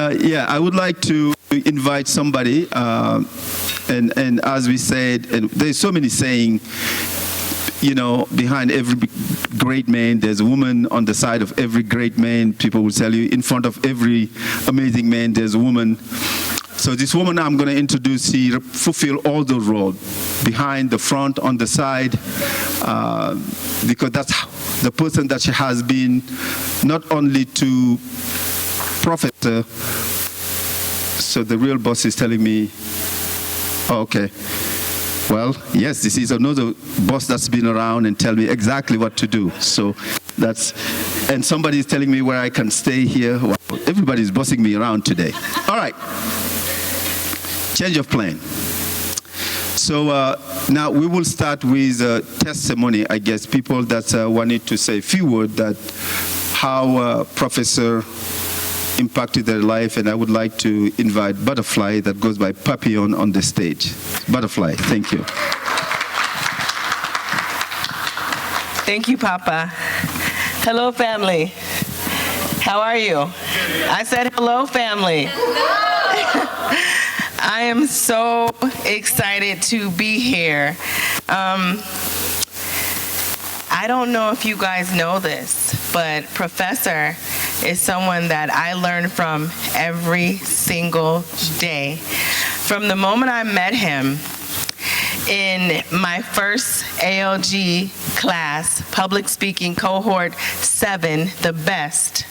Yeah, I would like to invite somebody, and as we said, and there's so many saying, you know, behind every great man, there's a woman. On the side of every great man, people will tell you, in front of every amazing man, there's a woman. So this woman I'm going to introduce, she fulfill all the roles, behind, the front, on the side, because that's the person that she has been, not only to professor. So the real boss is telling me, oh, okay. Well, yes, this is another boss that's been around and tell me exactly what to do. So that's, and somebody is telling me where I can stay here. Well, everybody's bossing me around today. All right. Change of plan. So now we will start with testimony, I guess, people that wanted to say a few words that how Professor impacted their life, and I would like to invite Butterfly, that goes by Papillon, on the stage. Butterfly, thank you. Thank you, Papa. Hello, family. How are you? I said hello, family. I am so excited to be here. I don't know if you guys know this, but Professor is someone that I learn from every single day. From the moment I met him in my first ALG class, public speaking cohort 7, the best,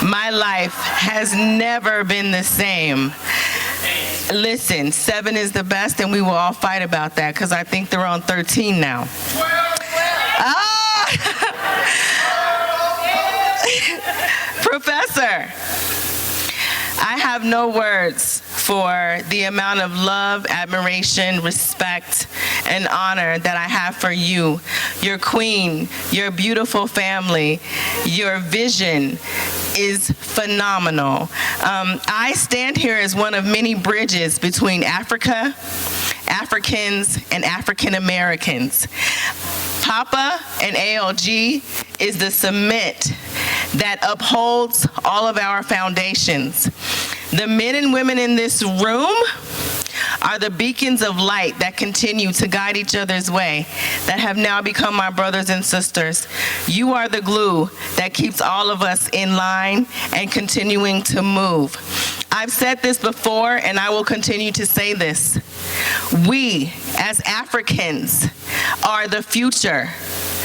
my life has never been the same. Listen, 7 is the best, and we will all fight about that because I think they're on 13 now. Professor, I have no words for the amount of love, admiration, respect, and honor that I have for you, your queen, your beautiful family. Your vision is phenomenal. I stand here as one of many bridges between Africa, Africans, and African Americans. Papa and ALG is the cement that upholds all of our foundations. The men and women in this room are the beacons of light that continue to guide each other's way, that have now become my brothers and sisters. You are the glue that keeps all of us in line and continuing to move. I've said this before, and I will continue to say this. We, as Africans, are the future,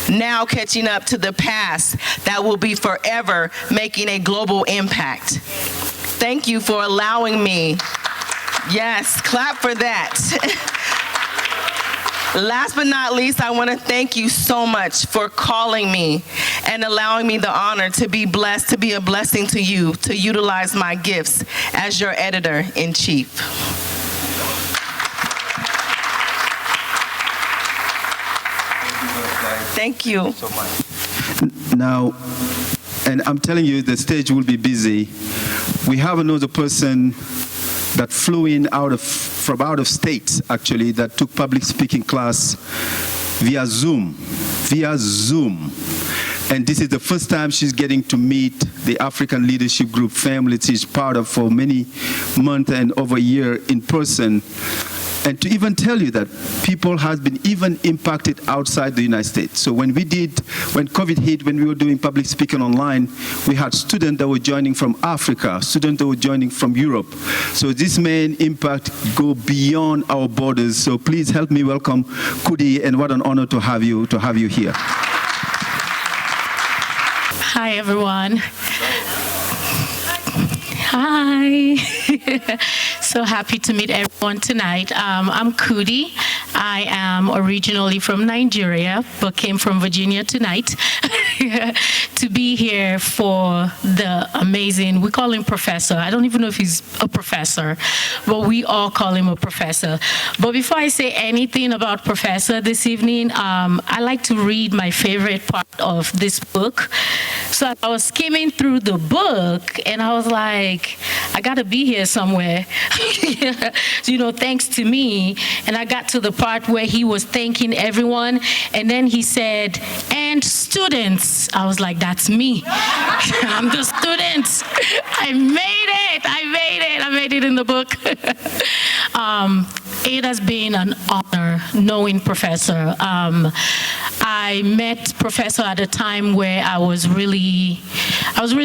now catching up to the past that will be forever making a global impact. Thank you for allowing me. Yes, clap for that. Last but not least, I want to thank you so much for calling me and allowing me the honor to be blessed, to be a blessing to you, to utilize my gifts as your editor-in-chief. Thank you so much. Now, and I'm telling you, the stage will be busy. We have another person that flew in from out of state, actually, that took public speaking class via Zoom. And this is the first time she's getting to meet the African Leadership Group family she's part of for many months and over a year in person. And to even tell you that people have been even impacted outside the United States. So when COVID hit, when we were doing public speaking online, we had students that were joining from Africa, students that were joining from Europe. So this main impact go beyond our borders. So please help me welcome Kudi, and what an honor to have you here. Hi, everyone. Hi. So happy to meet everyone tonight. I'm Kudi. I am originally from Nigeria, but came from Virginia tonight to be here for the amazing, we call him Professor. I don't even know if he's a professor, but we all call him a professor. But before I say anything about Professor this evening, I like to read my favorite part of this book. So I was skimming through the book, and I was like, I got to be here somewhere, thanks to me. And I got to the part where he was thanking everyone, and then he said, and students. I was like, that's me. I'm the student. I made I made it in the book. It has been an honor knowing Professor. I met Professor at a time where I was really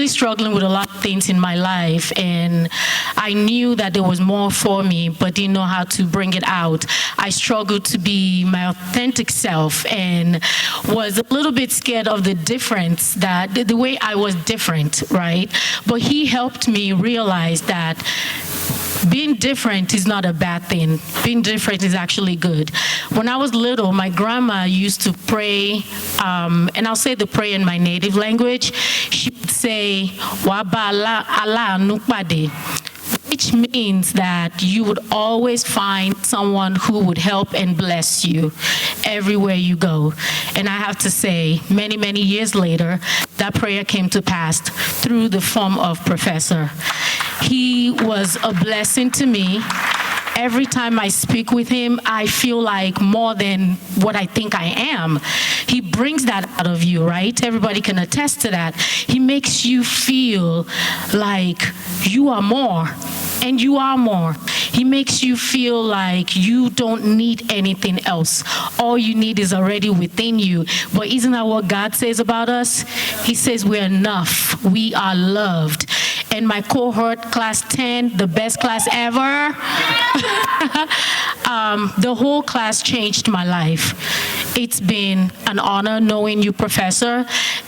struggling with a lot of things in my life, and I knew that there was more for me, but didn't know how to bring it out. I struggled to be my authentic self and was a little bit scared of the difference, that the way I was different, right? But he helped me realize that being different is not a bad thing. Being different is actually good. When I was little, my grandma used to pray, and I'll say the prayer in my native language. She would say, "Waba ala nukpade," which means that you would always find someone who would help and bless you everywhere you go. And I have to say, many, many years later, that prayer came to pass through the form of Professor. He was a blessing to me. Every time I speak with him, I feel like more than what I think I am. He brings that out of you, right? Everybody can attest to that. He makes you feel like you are more, and you are more. He makes you feel like you don't need anything else. All you need is already within you. But isn't that what God says about us? He says we're enough. We are loved. And my cohort, class 10, the best class ever, the whole class changed my life. It's been an honor knowing you, Professor.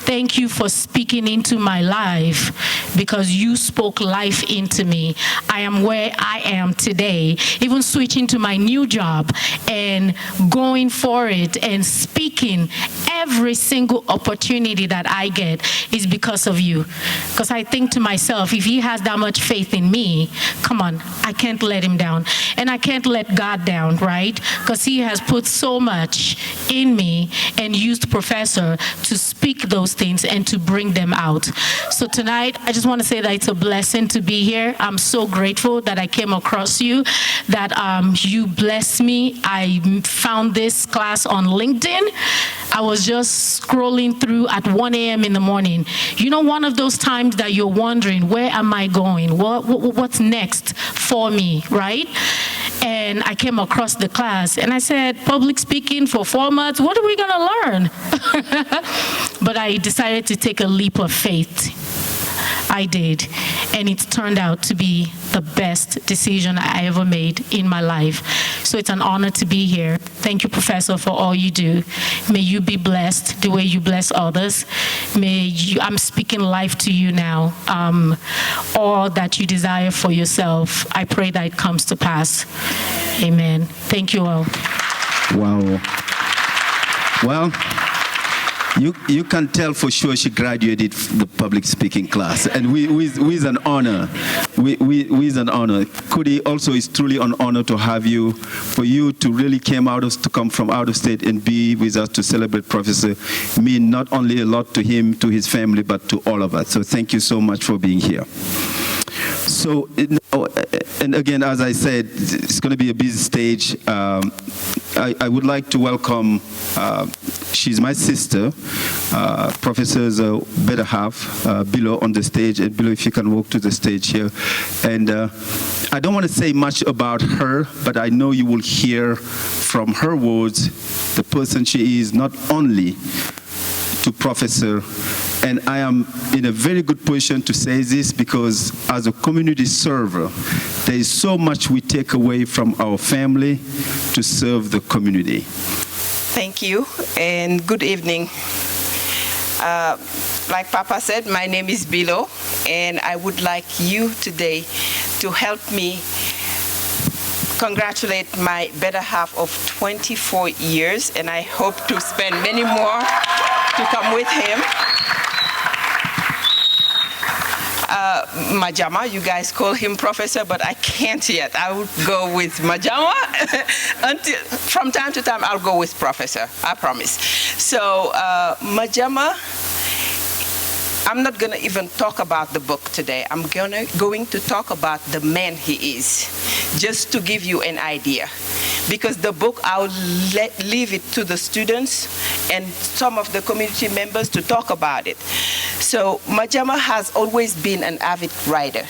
Thank you for speaking into my life, because you spoke life into me. I am where I am today, even switching to my new job and going for it and speaking every single opportunity that I get is because of you. Because I think to myself, if he has that much faith in me, come on, I can't let him down. And I can't let God down, right? Because he has put so much in me and used Professor to speak those things and to bring them out. So tonight, I just want to say that it's a blessing to be here. I'm so grateful that I came across you, that you blessed me. I found this class on LinkedIn. I was just scrolling through at 1 a.m. in the morning. You know, one of those times that you're wondering, where am I going? What's next for me, right? And I came across the class and I said, public speaking for 4 months, what are we gonna learn? But I decided to take a leap of faith. I did, and it turned out to be the best decision I ever made in my life. So it's an honor to be here. Thank you, Professor, for all you do. May you be blessed the way you bless others. I'm speaking life to you now. All that you desire for yourself, I pray that it comes to pass. Amen. Thank you all. Wow. Well, you can tell for sure she graduated the public speaking class, and with an honor. With an honor. Kudi, also it's truly an honor to have you, for you to really come from out of state and be with us to celebrate Professor. Mean not only a lot to him, to his family, but to all of us. So thank you so much for being here. So, and again, as I said, it's going to be a busy stage. I would like to welcome, she's my sister, Professor's better half, Bilo, on the stage. And Bilo, if you can walk to the stage here. And I don't want to say much about her, but I know you will hear from her words the person she is, not only to Professor. And I am in a very good position to say this, because as a community server, there is so much we take away from our family to serve the community. Thank you, and good evening. Like Papa said, my name is Bilo, and I would like you today to help me congratulate my better half of 24 years, and I hope to spend many more to come with him. Majama, you guys call him Professor, but I can't yet. I would go with Majama. From time to time, I'll go with Professor, I promise. So Majama, I'm not going to even talk about the book today. I'm going to talk about the man he is, just to give you an idea. Because the book, I'll leave it to the students and some of the community members to talk about it. So Majama has always been an avid writer.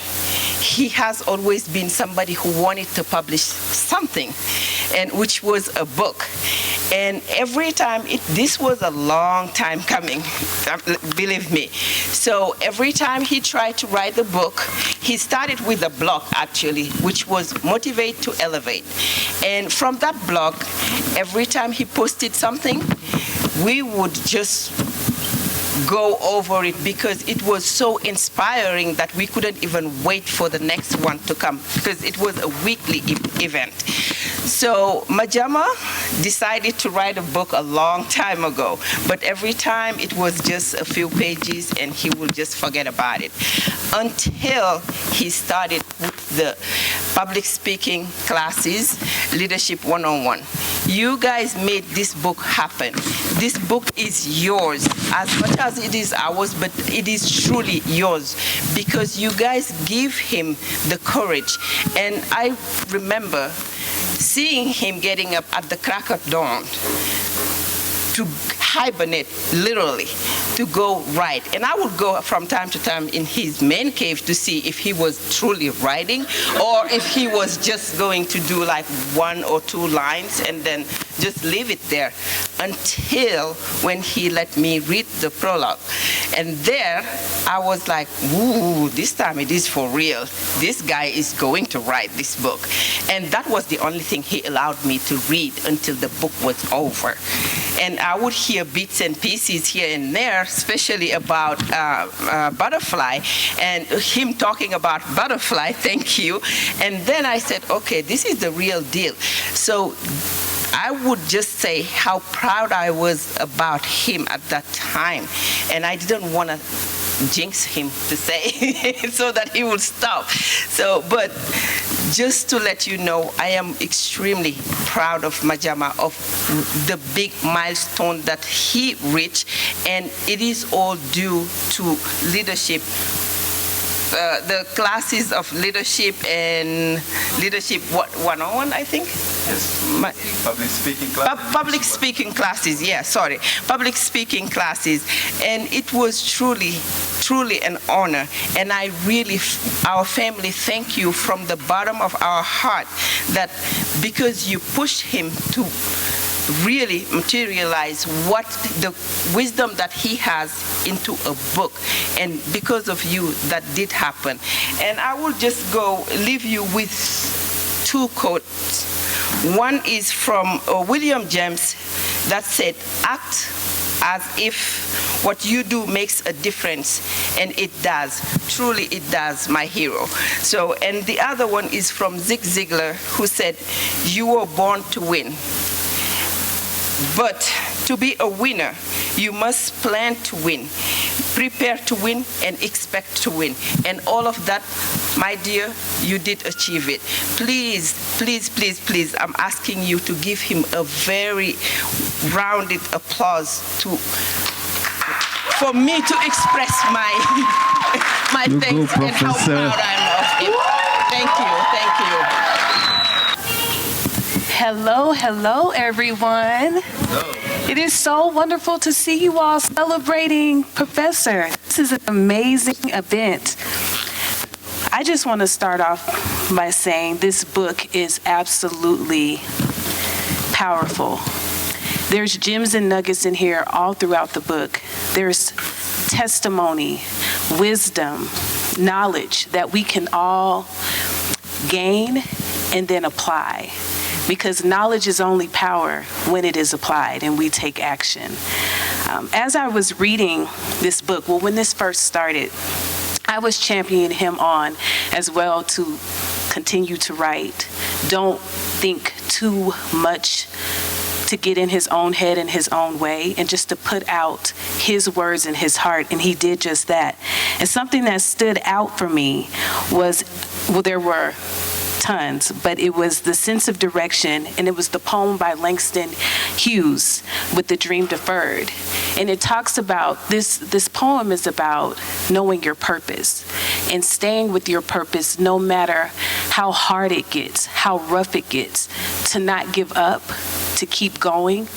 he has always been somebody who wanted to publish something, and which was a book. And every time, this was a long time coming, believe me. So every time he tried to write the book, he started with a blog, actually, which was Motivate to Elevate. And from that blog, every time he posted something, we would just go over it because it was so inspiring that we couldn't even wait for the next one to come because it was a weekly event. So Majama decided to write a book a long time ago, but every time it was just a few pages and he would just forget about it until he started with the public speaking classes, Leadership 101. You guys made this book happen. This book is yours as much as it is ours, but it is truly yours because you guys give him the courage. And I remember seeing him getting up at the crack of dawn to hibernate, literally, to go write. And I would go from time to time in his man cave to see if he was truly writing or if he was just going to do like 1 or 2 lines and then just leave it there until when he let me read the prologue. And there I was like, ooh, this time it is for real. This guy is going to write this book. And that was the only thing he allowed me to read until the book was over. And I would hear bits and pieces here and there, especially about butterfly, and him talking about butterfly, thank you. And then I said, okay, this is the real deal. So I would just say how proud I was about him at that time. And I didn't want to jinx him to say so that he would stop. So, but just to let you know, I am extremely proud of Majama, of the big milestone that he reached, and it is all due to leadership. The classes of leadership and leadership 101, I think. Yes. Public speaking classes. Public speaking classes. Yeah, sorry. Public speaking classes, and it was truly an honor. And I really, our family, thank you from the bottom of our heart that because you pushed him to really materialize what the wisdom that he has into a book, and because of you that did happen. And I will just leave you with 2 quotes. One is from William James that said, act as if what you do makes a difference, and it does. Truly it does, my hero. So, and the other one is from Zig Ziglar, who said, you were born to win. But to be a winner, you must plan to win, prepare to win, and expect to win. And all of that, my dear, you did achieve it. Please, please, please, please, I'm asking you to give him a very rounded applause for me to express my thanks and how proud I am of him. Thank you, thank you. Hello, everyone. Hello. It is so wonderful to see you all celebrating Professor. This is an amazing event. I just want to start off by saying this book is absolutely powerful. There's gems and nuggets in here all throughout the book. There's testimony, wisdom, knowledge that we can all gain and then apply. Because knowledge is only power when it is applied and we take action. As I was reading this book, when this first started, I was championing him on as well to continue to write. Don't think too much to get in his own head and his own way, and just to put out his words in his heart, and he did just that. And something that stood out for me was, there were tons, but it was the sense of direction, and it was the poem by Langston Hughes with The Dream Deferred. And it talks about, this poem is about knowing your purpose and staying with your purpose no matter how hard it gets, how rough it gets, to not give up, to keep going,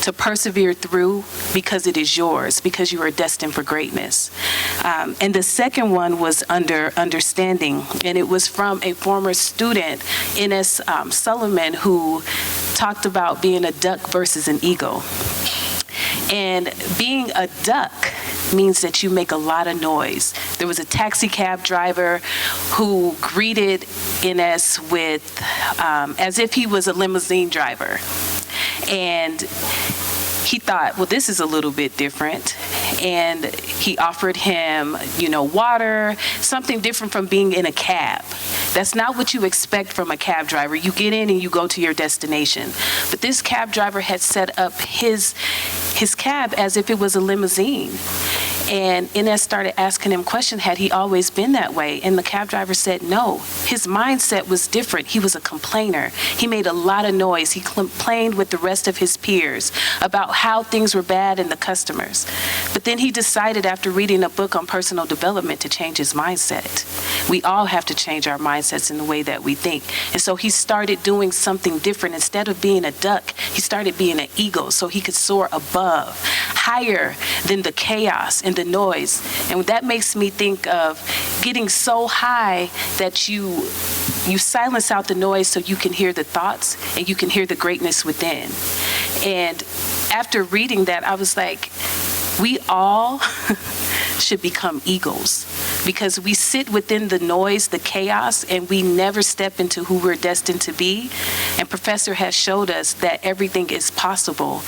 to persevere through because it is yours, because you are destined for greatness. And the second one was understanding, and it was from a former student, Ines Sullivan, who talked about being a duck versus an eagle. And being a duck means that you make a lot of noise. There was a taxi cab driver who greeted Ines with, as if he was a limousine driver. And he thought, well, this is a little bit different. And he offered him, water, something different from being in a cab. That's not what you expect from a cab driver. You get in and you go to your destination. But this cab driver had set up his cab as if it was a limousine. And Ines started asking him questions, had he always been that way? And the cab driver said no. His mindset was different. He was a complainer. He made a lot of noise. He complained with the rest of his peers about how things were bad and the customers. But then he decided after reading a book on personal development to change his mindset. We all have to change our mindsets in the way that we think. And so he started doing something different. Instead of being a duck, he started being an eagle so he could soar above, higher than the chaos and the noise. And that makes me think of getting so high that you silence out the noise so you can hear the thoughts and you can hear the greatness within. And after reading that, I was like, we all should become eagles because we sit within the noise, the chaos, and we never step into who we're destined to be. And Professor has showed us that everything is possible.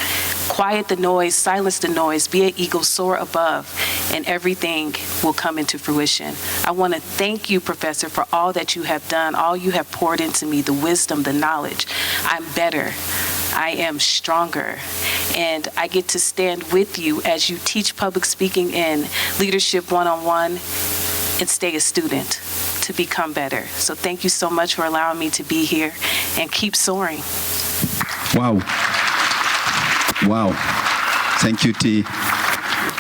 Quiet the noise, silence the noise, be an eagle, soar above, and everything will come into fruition. I want to thank you, Professor, for all that you have done, all you have poured into me, the wisdom, the knowledge. I'm better. I am stronger, and I get to stand with you as you teach public speaking and leadership one-on-one and stay a student to become better. So thank you so much for allowing me to be here, and keep soaring. Wow. Wow. Thank you, T.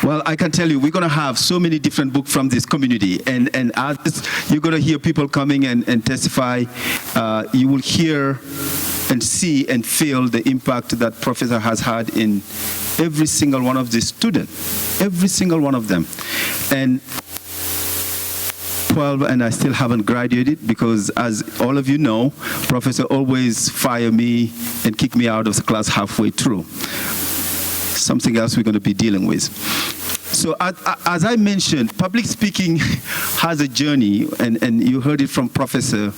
Well, I can tell you, we're going to have so many different books from this community, and as you're going to hear people coming and testify, you will hear and see and feel the impact that Professor has had in every single one of the students, every single one of them. And 12 and I still haven't graduated because, as all of you know, Professor always fire me and kick me out of the class halfway through. Something else we're going to be dealing with. So as I mentioned, public speaking has a journey, and you heard it from Professor.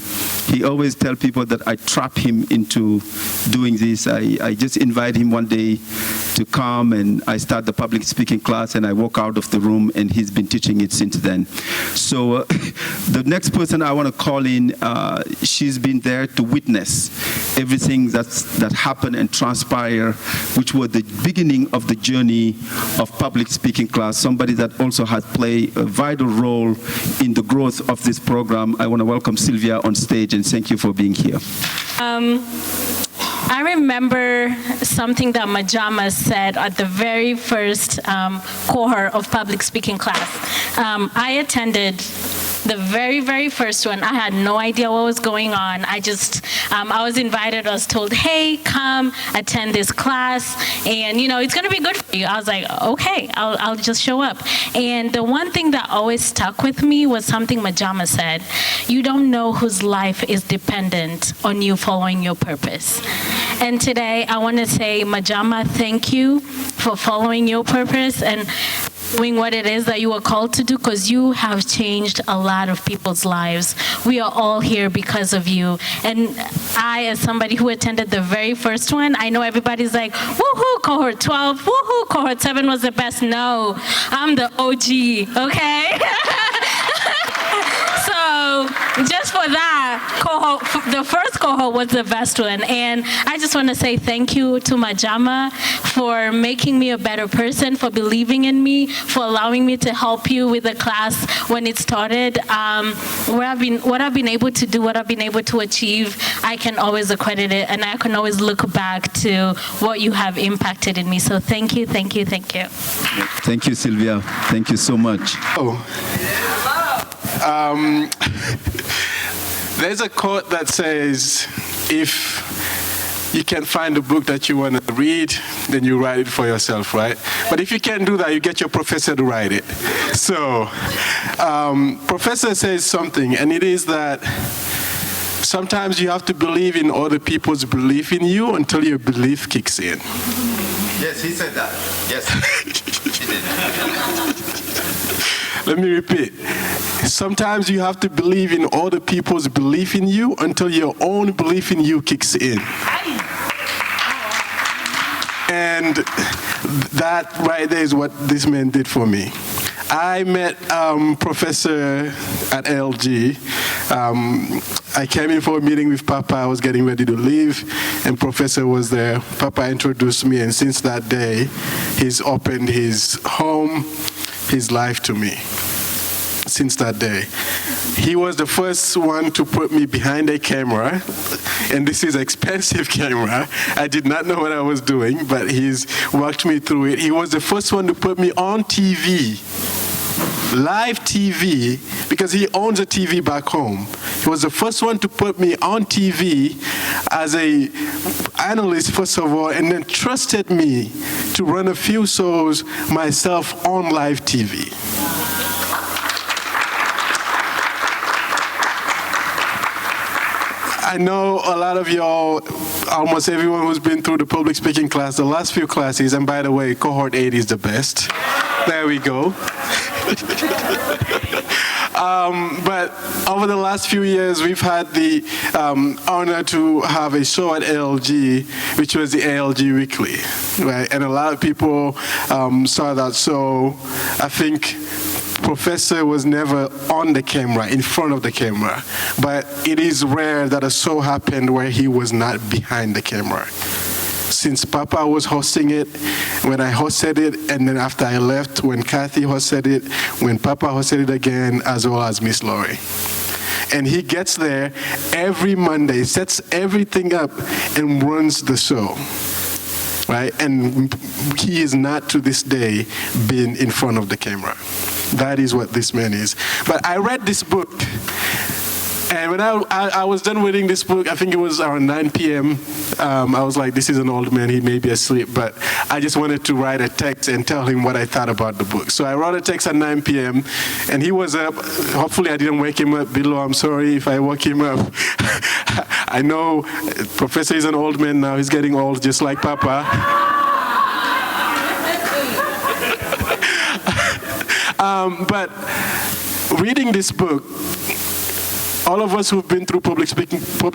He always tells people that I trap him into doing this. I just invite him one day to come, and I start the public speaking class, and I walk out of the room, and he's been teaching it since then. So the next person I want to call in, she's been there to witness everything that happened and transpired, which were the beginning of the journey of public speaking class. Somebody that also has played a vital role in the growth of this program. I want to welcome Sylvia on stage, and thank you for being here. I remember something that Majama said at the very first cohort of public speaking class. I attended the very, very first one. I had no idea what was going on. I was invited, I was told, hey, come attend this class, and it's gonna be good for you. I was like, okay, I'll just show up. And the one thing that always stuck with me was something Majama said: you don't know whose life is dependent on you following your purpose. And today, I wanna say, Majama, thank you for following your purpose and doing what it is that you are called to do, because you have changed a lot of people's lives. We are all here because of you. And I, as somebody who attended the very first one, I know everybody's like, woohoo, cohort 12, woohoo, cohort 7 was the best. No, I'm the OG, okay? So just for that, the first cohort was the best one. And I just want to say thank you to Majama for making me a better person, for believing in me, for allowing me to help you with the class when it started. What I've been able to do, what I've been able to achieve, I can always accredit it, and I can always look back to what you have impacted in me. So thank you, thank you, thank you. Thank you, Sylvia. Thank you so much. There's a quote that says, if you can't find a book that you want to read, then you write it for yourself, right? But if you can't do that, you get your professor to write it. So, professor says something, and it is that sometimes you have to believe in other people's belief in you until your belief kicks in. Yes, he said that. Yes, he did. Let me repeat. Sometimes you have to believe in other people's belief in you until your own belief in you kicks in. And that right there is what this man did for me. I met Professor at LG. I came in for a meeting with Papa. I was getting ready to leave, and Professor was there. Papa introduced me, and since that day, he's opened his home, his life to me. Since that day. He was the first one to put me behind a camera, and this is an expensive camera. I did not know what I was doing, but he's walked me through it. He was the first one to put me on TV, live TV, because he owns a TV back home. He was the first one to put me on TV as an analyst, first of all, and then trusted me to run a few shows myself on live TV. I know a lot of y'all, almost everyone who's been through the public speaking class, the last few classes, and by the way, cohort 8 is the best. There we go. But over the last few years, we've had the honor to have a show at ALG, which was the ALG Weekly, right? And a lot of people saw that show. I think Professor was never on the camera, in front of the camera, but it is rare that a show happened where he was not behind the camera. Since Papa was hosting it, when I hosted it, and then after I left, when Kathy hosted it, when Papa hosted it again, as well as Miss Laurie. And he gets there every Monday, sets everything up, and runs the show. Right? And he is not to this day been in front of the camera. That is what this man is. But I read this book, and when I was done reading this book, I think it was around 9 p.m., I was like, this is an old man, he may be asleep, but I just wanted to write a text and tell him what I thought about the book. So I wrote a text at 9 p.m., and he was up. Hopefully I didn't wake him up. Below, I'm sorry if I woke him up. I know Professor is an old man now, he's getting old just like Papa. But reading this book, all of us who've been through public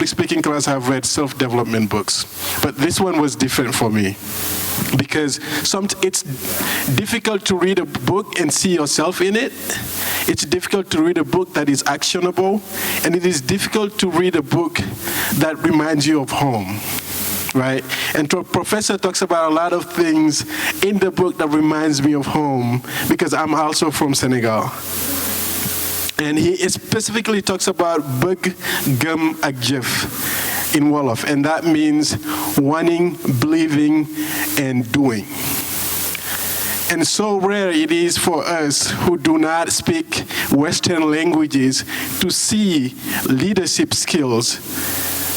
speaking class have read self-development books. But this one was different for me because it's difficult to read a book and see yourself in it. It's difficult to read a book that is actionable, and it is difficult to read a book that reminds you of home. Right? And Professor talks about a lot of things in the book that reminds me of home because I'm also from Senegal. And he specifically talks about bëgg gëm ak jëf in Wolof, and that means wanting, believing, and doing. And so rare it is for us who do not speak Western languages to see leadership skills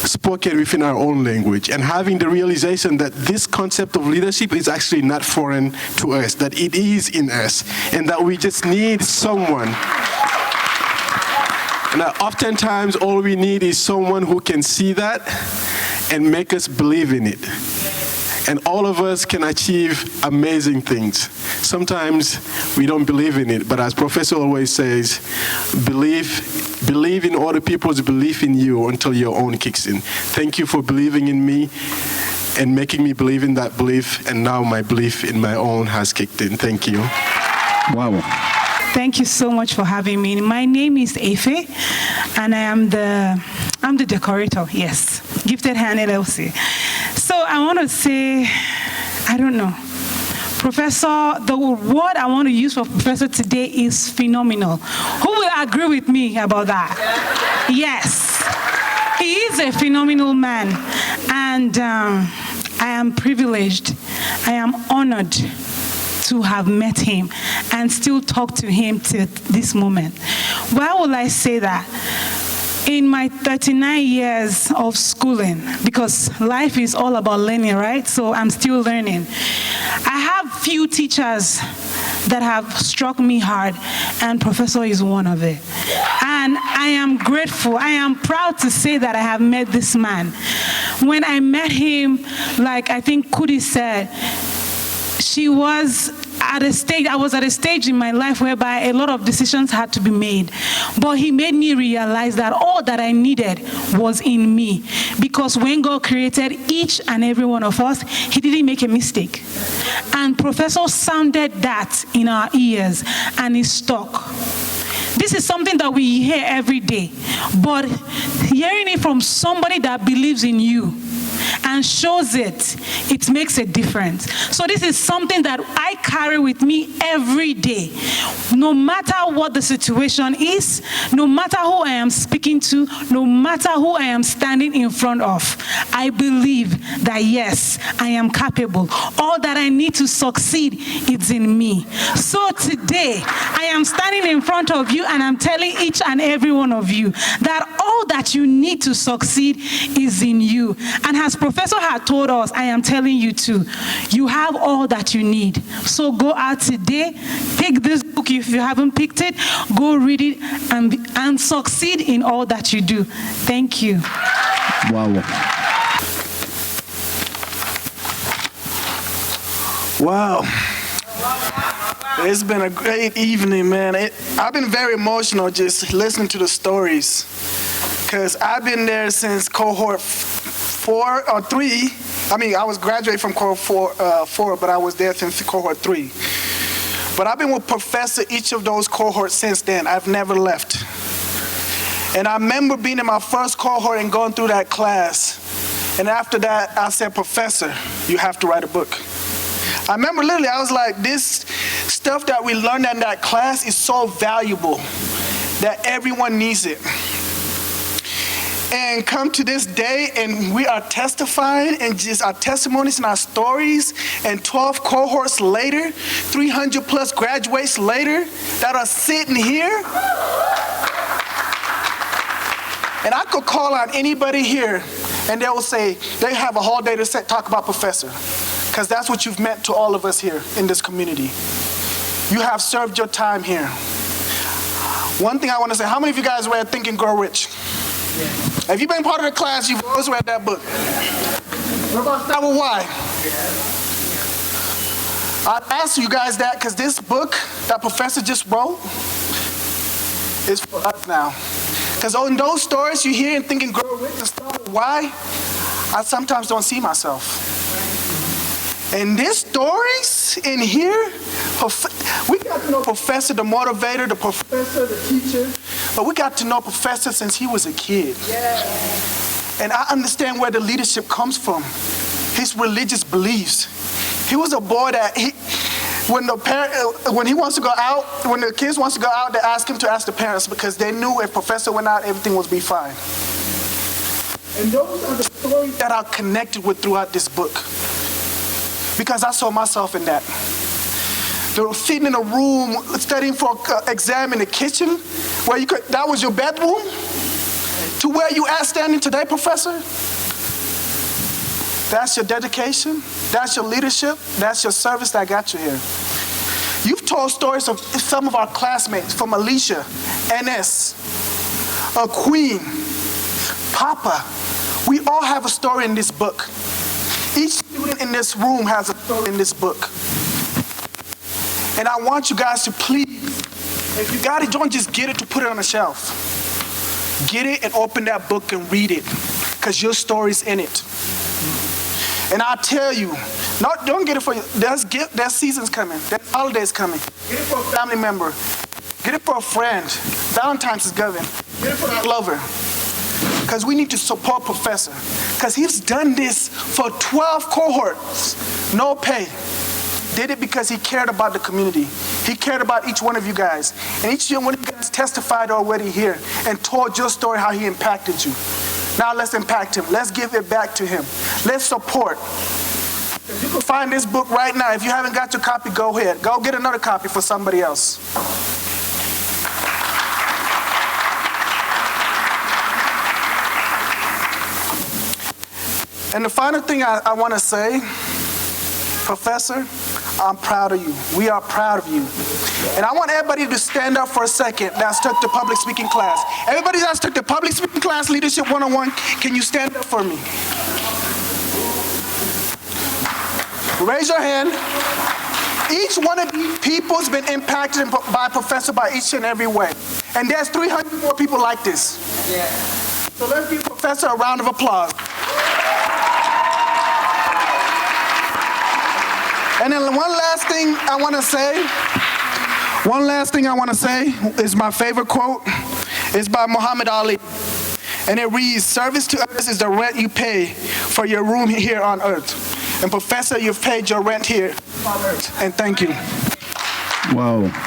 spoken within our own language, and having the realization that this concept of leadership is actually not foreign to us, that it is in us, and that we just need someone. And that oftentimes all we need is someone who can see that and make us believe in it. And all of us can achieve amazing things. Sometimes we don't believe in it, but as Professor always says, believe in other people's belief in you until your own kicks in. Thank you for believing in me and making me believe in that belief, and now my belief in my own has kicked in. Thank you. Wow. Thank you so much for having me. My name is Efe, and I'm the decorator, yes, Gifted Hand LLC. So I want to say, I don't know, Professor, the word I want to use for Professor today is phenomenal. Who will agree with me about that? Yes, he is a phenomenal man, and I am privileged, I am honored to have met him and still talk to him till this moment. Why will I say that? In my 39 years of schooling, because life is all about learning, right? So I'm still learning. I have few teachers that have struck me hard, and Professor is one of it. And I am grateful. I am proud to say that I have met this man. When I met him, like I think Kudi said, I was at a stage in my life whereby a lot of decisions had to be made. But he made me realize that all that I needed was in me. Because when God created each and every one of us, he didn't make a mistake. And Professor sounded that in our ears, and it stuck. This is something that we hear every day. But hearing it from somebody that believes in you and shows it makes a difference. So this is something that I carry with me every day. No matter what the situation is, no matter who I am speaking to, no matter who I am standing in front of, I believe that yes, I am capable. All that I need to succeed is in me. So today, I am standing in front of you and I'm telling each and every one of you that all that you need to succeed is in you. And as Professor had told us, I am telling you too, you have all that you need. So go out today, pick this book if you haven't picked it, go read it and succeed in all that you do. Thank you. Wow. Wow. It's been a great evening, man. I've been very emotional just listening to the stories, because I've been there since cohort 4 or 3. I mean, I was graduating from cohort 4, but I was there since cohort 3. But I've been with Professor each of those cohorts since then. I've never left. And I remember being in my first cohort and going through that class. And after that, I said, Professor, you have to write a book. I remember literally, I was like, this stuff that we learned in that class is so valuable that everyone needs it. And come to this day, and we are testifying, and just our testimonies and our stories, and 12 cohorts later, 300 plus graduates later, that are sitting here. And I could call on anybody here, and they will say, they have a whole day to talk about Professor. Because that's what you've meant to all of us here in this community. You have served your time here. One thing I want to say, how many of you guys read Think and Grow Rich? Yeah. Have you been part of the class, you've always read that book? We're going to start with why. I asked you guys that because this book that Professor just wrote is for us now. Because in those stories you hear and Think and Grow Rich and start with why, I sometimes don't see myself. And these stories in here, we got to know Professor, the motivator, the professor, the teacher, but we got to know Professor since he was a kid. Yeah. And I understand where the leadership comes from, his religious beliefs. He was a boy that when he wants to go out, when the kids wants to go out, they ask him to ask the parents because they knew if Professor went out, everything would be fine. And those are the stories that I'm connected with throughout this book. Because I saw myself in that. They were sitting in a room studying for an exam in the kitchen, where that was your bedroom, to where you are standing today, Professor. That's your dedication, that's your leadership, that's your service that got you here. You've told stories of some of our classmates, from Alicia, NS, Queen, Papa. We all have a story in this book. Each student in this room has a story in this book. And I want you guys to please, if you got it, don't just get it to put it on the shelf. Get it and open that book and read it, because your story's in it. And I'll tell you, don't get it for you. There's seasons coming. There's holidays coming. Get it for a family member. Get it for a friend. Valentine's is coming. Get it for that lover. Because we need to support Professor. Because he's done this for 12 cohorts, no pay. Did it because he cared about the community. He cared about each one of you guys. And each one of you guys testified already here and told your story, how he impacted you. Now let's impact him. Let's give it back to him. Let's support. You can find this book right now. If you haven't got your copy, go ahead. Go get another copy for somebody else. And the final thing I want to say, Professor, I'm proud of you. We are proud of you. And I want everybody to stand up for a second that's took the public speaking class. Everybody that's took the public speaking class, Leadership 101, can you stand up for me? Raise your hand. Each one of these people has been impacted by Professor by each and every way. And there's 300 more people like this. Yeah. So let's give Professor a round of applause. And then one last thing I want to say is my favorite quote. It's by Muhammad Ali. And it reads, "Service to others is the rent you pay for your room here on earth." And Professor, you've paid your rent here on earth. And thank you. Wow.